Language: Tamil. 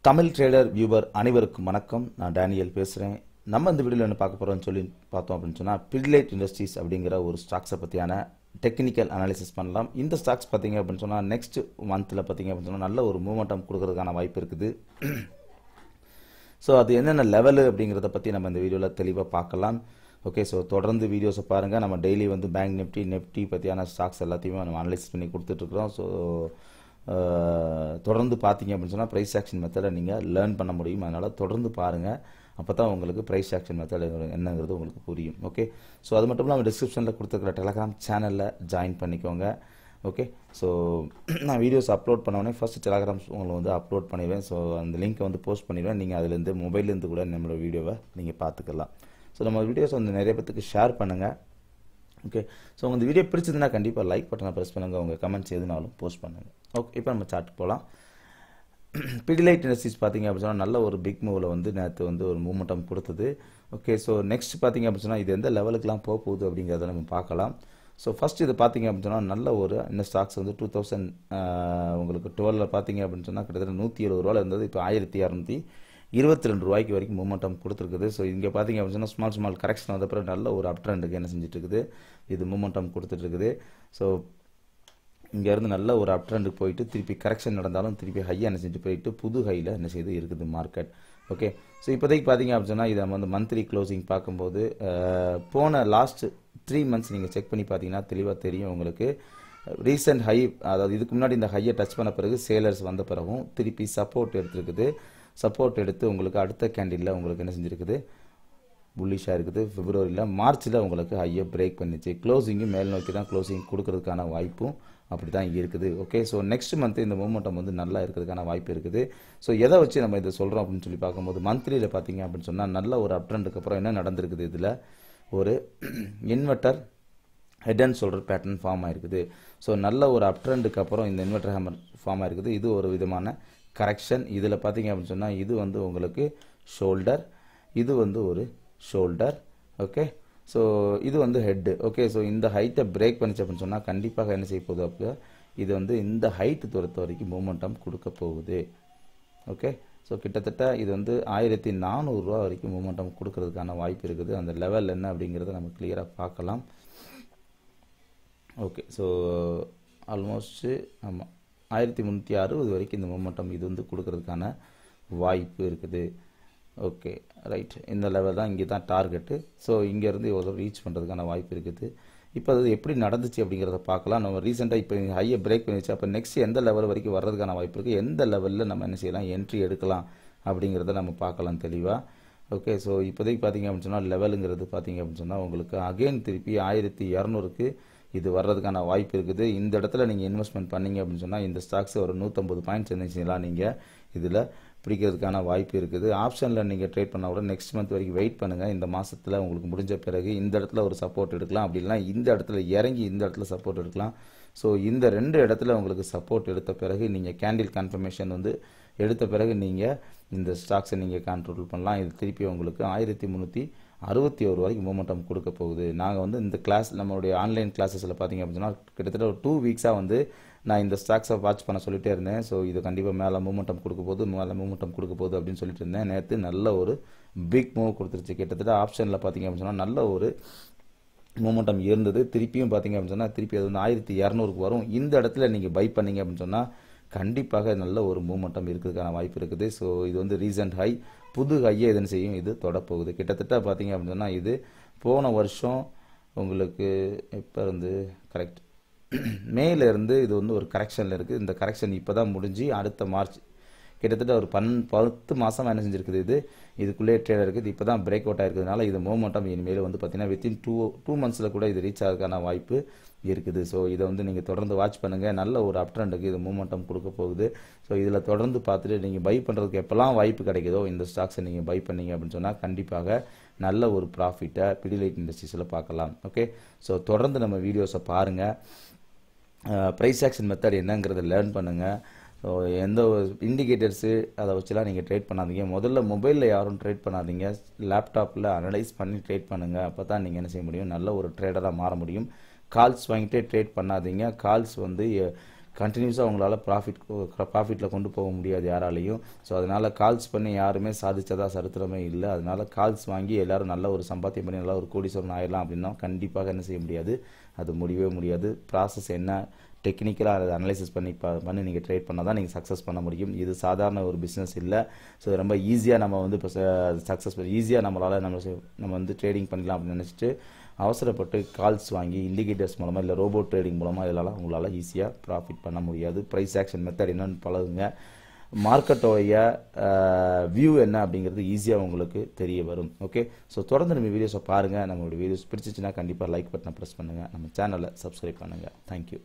தமிழ் ட்ரேடர் வியூவர் அனைவருக்கும் வணக்கம். நான் டேனியல் பேசுகிறேன். நம்ம இந்த வீடியோவில் என்ன பார்க்க போகிறோம்னு சொல்லி பார்த்தோம் அப்படின்னு சொன்னால், பிடிலைட் இண்டஸ்ட்ரீஸ் அப்படிங்கிற ஒரு ஸ்டாக்ஸை பற்றியான டெக்னிக்கல் அனாலிசிஸ் பண்ணலாம். இந்த ஸ்டாக்ஸ் பார்த்தீங்க அப்படின்னு சொன்னால் நெக்ஸ்ட் மந்தில் பார்த்தீங்க அப்படின்னு சொன்னால் நல்ல ஒரு மூமெண்டம் கொடுக்கறதுக்கான வாய்ப்பு இருக்குது. ஸோ அது என்னென்ன லெவலு அப்படிங்கிறத பற்றி நம்ம இந்த வீடியோவில் தெளிவாக பார்க்கலாம். ஓகே, ஸோ தொடர்ந்து வீடியோஸை பாருங்கள். நம்ம டெய்லி வந்து பேங்க் நிஃப்டி பற்றியான ஸ்டாக்ஸ் எல்லாத்தையுமே நம்ம அனலைஸ் பண்ணி கொடுத்துட்ருக்குறோம். ஸோ தொடர்ந்து பார்த்தீங்க அப்படின்னு சொன்னால் ப்ரைஸ் ஆக்ஷன் மெத்தடை நீங்கள் லேர்ன் பண்ண முடியும். அதனால் தொடர்ந்து பாருங்கள். அப்போ தான் உங்களுக்கு ப்ரைஸ் ஆக்ஷன் மெத்தட் என்னங்கிறது உங்களுக்கு புரியும். ஓகே, ஸோ அது மட்டும் இல்லாமல் டிஸ்கிரிப்ஷனில் கொடுத்துருக்கிற டெலகிராம் சேனலில் ஜாயின் பண்ணிக்கோங்க. ஓகே, ஸோ நான் வீடியோஸ் அப்லோட் பண்ணோடனே ஃபஸ்ட்டு டெலகிராம் உங்களை வந்து அப்லோட் பண்ணிடுவேன். ஸோ அந்த லிங்க்கை வந்து போஸ்ட் பண்ணிடுவேன். நீங்கள் அதுலேருந்து மொபைல்லேருந்து கூட நம்மளோட வீடியோவை நீங்கள் பார்த்துக்கலாம். ஸோ நம்ம வீடியோஸ் வந்து நிறைய பேத்துக்கு ஷேர் பண்ணுங்கள். ஓகே, ஸோ உங்கள் வீடியோ பிடிச்சதுன்னா கண்டிப்பாக லைக் பட்டனை ப்ரெஸ் பண்ணுங்கள். உங்கள் கமெண்ட்ஸ் எதுனாலும் போஸ்ட் பண்ணுங்கள். ஓகே, இப்போ நம்ம சார்ட்டுக்கு போகலாம். பிடிலைட் இண்டஸ்ட்ரீஸ் பார்த்தீங்க அப்படின்னு சொன்னால் நல்ல ஒரு பிக் மூவில் வந்து நேற்று வந்து ஒரு மூமெண்டம் கொடுத்தது. ஓகே, ஸோ நெக்ஸ்ட் பார்த்தீங்க அப்படின்னு சொன்னால் இது எந்த லெவலுக்குலாம் போக போகுது அப்படிங்கிறத நம்ம பார்க்கலாம். ஸோ ஃபஸ்ட் இது பார்த்தீங்க அப்படின்னு சொன்னால் நல்ல ஒரு இந்த ஸ்டாக்ஸ் வந்து 2000 உங்களுக்கு 12 பார்த்தீங்க அப்படின்னு சொன்னால் கிட்டத்தட்ட 170 ரூபாயில் இருந்தது. இப்போ 1622 ரூபாய்க்கு வரைக்கும் மூமெண்டம் கொடுத்துருக்குது. ஸோ இங்கே பார்த்தீங்க அப்படின்னு சொன்னால் ஸ்மால் கரெக்ஷன் வந்த பிறகு நல்ல ஒரு அப் ட்ரெண்டுக்கு என்ன செஞ்சுட்டு இருக்குது, இது மூமெண்டம் கொடுத்துட்ருக்குது. ஸோ இங்கேருந்து நல்ல ஒரு அப் ட்ரெண்டுக்கு போயிட்டு திருப்பி கரெக்ஷன் நடந்தாலும் திருப்பி ஹையாக என்ன செஞ்சு போயிட்டு புது ஹையில் என்ன செய்து இருக்குது மார்க்கெட். ஓகே, ஸோ இப்போதைக்கு பார்த்தீங்க அப்படின்னு சொன்னால் இதை நம்ம வந்து மந்த்லி க்ளோசிங் பார்க்கும்போது போன லாஸ்ட் 3 மந்த்ஸ் நீங்கள் செக் பண்ணி பார்த்தீங்கன்னா தெளிவாக தெரியும் உங்களுக்கு. ரீசெண்ட் ஹை, அதாவது இதுக்கு முன்னாடி இந்த ஹையை டச் பண்ண பிறகு சேலர்ஸ் வந்த பிறகும் திருப்பி சப்போர்ட் எடுத்துருக்குது. சப்போர்ட் எடுத்து உங்களுக்கு அடுத்த கேண்டிலில் உங்களுக்கு என்ன செஞ்சுருக்குது, புல்லிஷாக இருக்குது. பிப்ரவரியில் மார்ச்சில் உங்களுக்கு ஹையை பிரேக் பண்ணிச்சு. க்ளோசிங்கும் மேல் நோக்கி தான் க்ளோசிங் கொடுக்கறதுக்கான வாய்ப்பும் அப்படி தான் இருக்குது. ஓகே, ஸோ நெக்ஸ்ட் மந்த் இந்த மூமெண்டம் வந்து நல்லா இருக்கிறதுக்கான வாய்ப்பு இருக்குது. ஸோ எதை வச்சு நம்ம இதை சொல்கிறோம் அப்படின்னு சொல்லி பார்க்கும்போது மந்த்லியில் பார்த்தீங்க அப்படின்னு சொன்னால் நல்ல ஒரு அப் ட்ரெண்டுக்கு அப்புறம் என்ன நடந்திருக்குது, இதில் ஒரு இன்வெர்டர் ஹெட்ன்னு சொல்கிற பேட்டர்ன் ஃபார்ம் ஆயிருக்குது. ஸோ நல்ல ஒரு அப் ட்ரெண்டுக்கு அப்புறம் இந்த இன்வெர்டர் ஹேமர் ஃபார்ம் ஆயிருக்குது. இது ஒரு விதமான கரெக்ஷன். இதில் பார்த்தீங்க அப்படின்னு சொன்னால் இது வந்து உங்களுக்கு ஷோல்டர், இது வந்து ஒரு ஷோல்டர். ஓகே, ஸோ இது வந்து ஹெட்டு. ஓகே, ஸோ இந்த ஹைட்டை பிரேக் பண்ணிச்சு அப்படின்னு சொன்னால் கண்டிப்பாக என்ன செய்ய போகுது, அப்போ இது வந்து இந்த ஹைட்டு பொறுத்த வரைக்கும் மூமெண்டம் கொடுக்க போகுது. ஓகே, ஸோ கிட்டத்தட்ட இது வந்து 1400 ரூபா வரைக்கும் மூமெண்டம் கொடுக்கறதுக்கான வாய்ப்பு இருக்குது. அந்த லெவல் என்ன அப்படிங்கிறத நம்ம கிளியராக பார்க்கலாம். ஓகே, ஸோ ஆல்மோஸ்ட்டு ஆமாம் 1360 வரைக்கும் இந்த மூமெண்டம் இது வந்து கொடுக்கறதுக்கான வாய்ப்பு இருக்குது. ஓகே, ரைட், இந்த லெவல் தான் இங்கே தான் டார்கெட்டு. ஸோ இங்கேருந்து எவ்வளோ ரீச் பண்ணுறதுக்கான வாய்ப்பு இருக்குது. இப்போ அது எப்படி நடந்துச்சு அப்படிங்கிறத பார்க்கலாம். நம்ம ரீசெண்டாக இப்போ ஹையை பிரேக் பண்ணிச்சு. அப்போ நெக்ஸ்ட் எந்த லெவல் வரைக்கும் வர்றதுக்கான வாய்ப்பு இருக்குது, எந்த லெவலில் நம்ம என்ன செய்யலாம், என்ட்ரி எடுக்கலாம் அப்படிங்கிறத நம்ம பார்க்கலாம் தெளிவாக. ஓகே, ஸோ இப்போதைக்கு பார்த்தீங்க அப்படின்னு சொன்னால் லெவலுங்கிறது பார்த்தீங்க அப்படின்னு சொன்னால் உங்களுக்கு அகெயின் திருப்பி 1200க்கு இது வர்றதுக்கான வாய்ப்பு இருக்குது. இந்த இடத்துல நீங்கள் இன்வெஸ்ட்மெண்ட் பண்ணீங்க அப்படின்னு சொன்னால் இந்த ஸ்டாக்ஸ் ஒரு 150 பாயிண்ட்ஸ் இருந்துச்சுலாம் நீங்கள் இதில் பிடிக்கிறதுக்கான வாய்ப்பு இருக்குது. ஆப்ஷனில் நீங்கள் ட்ரேட் பண்ணால் கூட நெக்ஸ்ட் மந்த் வரைக்கும் வெயிட் பண்ணுங்கள். இந்த மாதத்தில் உங்களுக்கு முடிஞ்ச பிறகு இந்த இடத்துல ஒரு சப்போர்ட் எடுக்கலாம். அப்படி இல்லைனா இந்த இடத்துல இறங்கி இந்த இடத்துல சப்போர்ட் எடுக்கலாம். ஸோ இந்த 2 இடத்துல உங்களுக்கு சப்போர்ட் எடுத்த பிறகு நீங்கள் கேண்டில் கன்ஃபர்மேஷன் வந்து எடுத்த பிறகு நீங்கள் இந்த ஸ்டாக்ஸை நீங்கள் கண்ட்ரோல் பண்ணலாம். இது திருப்பி உங்களுக்கு 1361 வரைக்கும் மூமெண்டம் கொடுக்க போகுது. நாங்கள் வந்து இந்த கிளாஸ் நம்மளுடைய ஆன்லைன் கிளாஸஸில் பார்த்தீங்க அப்படின்னா கிட்டத்தட்ட ஒரு 2 வீக்ஸாக வந்து நான் இந்த ஸ்டாக்ஸை வாட்ச் பண்ண சொல்லிட்டே இருந்தேன். ஸோ இது கண்டிப்பாக மேலே மூமெண்டம் கொடுக்க போகுது அப்படின்னு சொல்லிட்டு இருந்தேன். நேற்று நல்ல ஒரு பிக் மூவ் கொடுத்துருச்சு. கிட்டத்தட்ட ஆப்ஷனில் பார்த்தீங்க அப்படின்னு சொன்னால் நல்ல ஒரு மூமெண்டம் இருந்தது. திருப்பியும் பார்த்தீங்க அப்படின்னு சொன்னால் திருப்பி அது வந்து 1200க்கு வரும். இந்த இடத்துல நீங்கள் பை பண்ணீங்க அப்படின்னு சொன்னால் கண்டிப்பாக நல்ல ஒரு மூமெண்டம் இருக்கிறதுக்கான வாய்ப்பு இருக்குது. ஸோ இது வந்து ரீசெண்ட் ஹை, புது ஹையை எதுன்னு செய்யும், இது தொடப்போகுது. கிட்டத்தட்ட பார்த்தீங்க அப்படின்னு சொன்னால் இது போன வருஷம் உங்களுக்கு இப்போ இருந்து கரெக்ட் மேலேருந்து இது வந்து ஒரு கரெக்ஷனில் இருக்குது. இந்த கரெக்ஷன் இப்போ தான் முடிஞ்சு அடுத்த மார்ச் கிட்டத்தட்ட ஒரு 10 மாதமாக என்ன செஞ்சுருக்குது, இதுக்குள்ளே ட்ரேட் இருக்குது. இப்போ தான் பிரேக் அவுட் ஆகிருக்கிறதுனால இது மூமெண்டம் இனிமேல் வந்து பார்த்தீங்கன்னா வித்தின் 2 மந்த்ஸில் கூட இது ரீச் ஆகிறதுக்கான வாய்ப்பு இருக்குது. ஸோ இதை வந்து நீங்கள் தொடர்ந்து வாட்ச் பண்ணுங்கள். நல்ல ஒரு அப் ட்ரெண்டுக்கு இது மூமெண்டம் கொடுக்க போகுது. ஸோ இதில் தொடர்ந்து பார்த்துட்டு நீங்கள் பை பண்ணுறதுக்கு எப்போல்லாம் வாய்ப்பு கிடைக்குதோ இந்த ஸ்டாக்ஸை நீங்கள் பை பண்ணீங்க அப்படின்னு சொன்னால் கண்டிப்பாக நல்ல ஒரு ப்ராஃபிட்டை பிடிலைட் இண்டஸ்ட்ரீஸில் பார்க்கலாம். ஓகே, ஸோ தொடர்ந்து நம்ம வீடியோஸை பாருங்கள். ப்ரைஸ் ஆக்ஷன் மெத்தட் என்னங்கிறத லேர்ன் பண்ணுங்கள். ஸோ எந்த இண்டிகேட்டர்ஸு அதை வச்சுலாம் நீங்கள் ட்ரேட் பண்ணாதீங்க. முதல்ல மொபைலில் யாரும் ட்ரேட் பண்ணாதீங்க, லேப்டாப்பில் அனலைஸ் பண்ணி ட்ரேட் பண்ணுங்கள். அப்போ தான் நீங்கள் என்ன செய்ய முடியும், நல்ல ஒரு ட்ரேடராக மாற முடியும். கால்ஸ் வாங்கிட்டே ட்ரேட் பண்ணாதீங்க. கால்ஸ் வந்து கண்டினியூஸாக உங்களால் ப்ராஃபிட்டில் கொண்டு போக முடியாது யாராலையும். ஸோ அதனால் கால்ஸ் பண்ணி யாருமே சாதிச்சதா சரித்திரமே இல்லை. அதனால் கால்ஸ் வாங்கி எல்லோரும் நல்ல ஒரு சம்பாத்தியம் பண்ணி நல்லா ஒரு கோடீஸ்வரன் ஆயிடலாம் அப்படின்னா கண்டிப்பாக என்ன செய்ய முடியாது, அது முடியவே முடியாது. ப்ராசஸ் என்ன டெக்னிக்கலாக அதை அனலைசிஸ் பண்ணி நீங்கள் ட்ரேட் பண்ணால் தான் நீங்கள் சக்ஸஸ் பண்ண முடியும். இது சாதாரண ஒரு பிஸ்னஸ் இல்லை. ஸோ ரொம்ப ஈஸியாக நம்ம வந்து இப்போ சக்ஸஸ்ஃபுல் ஈஸியாக நம்ம வந்து ட்ரேடிங் பண்ணலாம் அப்படின்னு நினச்சிட்டு அவசரப்பட்டு கால்ஸ் வாங்கி இண்டிகேட்டர்ஸ் மூலமாக இல்லை ரோபோட் ட்ரேடிங் மூலமாக இதெல்லாம் உங்களால் ஈஸியாக ப்ராஃபிட் பண்ண முடியாது. ப்ரைஸ் ஆக்ஷன் மெத்தட் என்னென்னு பழகுங்க. மார்க்கெட்டோடைய வியூ என்ன அப்படிங்கிறது ஈஸியாக உங்களுக்கு தெரிய வரும். ஓகே, ஸோ தொடர்ந்து நம்ம வீடியோஸை பாருங்கள். நம்மளுடைய வீடியோஸ் பிடிச்சிச்சின்னா கண்டிப்பாக லைக் பட்டனை ப்ரெஸ் பண்ணுங்கள். நம்ம சேனலை சப்ஸ்கிரைப் பண்ணுங்கள். தேங்க்யூ.